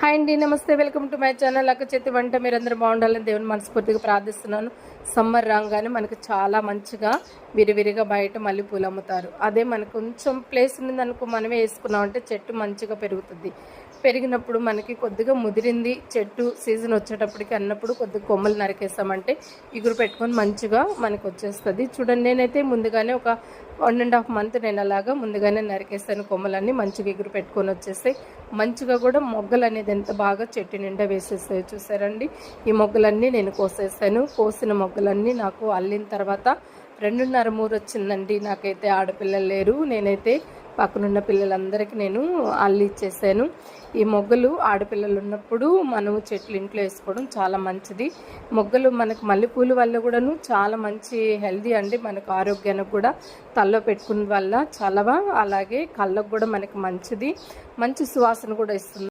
Hi అండి, నమస్తే, welcome to my channel అక్క చేతి వంట. మీరందరూ బాగుండాలని దేవుని మనస్ఫూర్తిగా ప్రార్థిస్తున్నాను. సమ్మర్ రాగానే మనకు చాలా మంచిగా విరివిరిగా బయట మల్లెపూలు అమ్ముతారు. అదే మనకు కొంచెం ప్లేస్ ఉందనుకో, మనమే వేసుకున్నామంటే చెట్టు మంచిగా పెరుగుతుంది. పెరిగినప్పుడు మనకి కొద్దిగా ముదిరింది చెట్టు సీజన్ వచ్చేటప్పటికి అన్నప్పుడు కొద్దిగా కొమ్మలు నరికేస్తామంటే ఇగురు పెట్టుకొని మంచిగా మనకు వచ్చేస్తుంది. చూడండి, నేనైతే ముందుగానే ఒక 1.5 month నేను అలాగా ముందుగానే నరికేస్తాను. కొమ్మలన్నీ మంచిగా ఎగురు పెట్టుకొని వచ్చేస్తాయి. మంచిగా కూడా మొగ్గలు అనేది ఎంత బాగా చెట్టు నిండా వేసేస్తాయి. చూసారండి, ఈ మొగ్గలన్నీ నేను కోసేస్తాను. కోసిన మొగ్గలన్నీ నాకు అల్లిన తర్వాత 2.5 వచ్చిందండి. నాకైతే ఆడపిల్లలు లేరు. నేనైతే పక్కనున్న పిల్లలందరికీ నేను అల్లి ఇచ్చేసాను. ఈ మొగ్గలు ఆడపిల్లలు ఉన్నప్పుడు మనము చెట్లు ఇంట్లో వేసుకోవడం చాలా మంచిది. మొగ్గలు మనకు మల్లెపూల వల్ల కూడాను చాలా మంచి హెల్దీ అండి. మనకు ఆరోగ్యానికి కూడా తలలో పెట్టుకున్న వల్ల చలవ, అలాగే కళ్ళకు కూడా మనకి మంచిది, మంచి సువాసన కూడా ఇస్తుంది.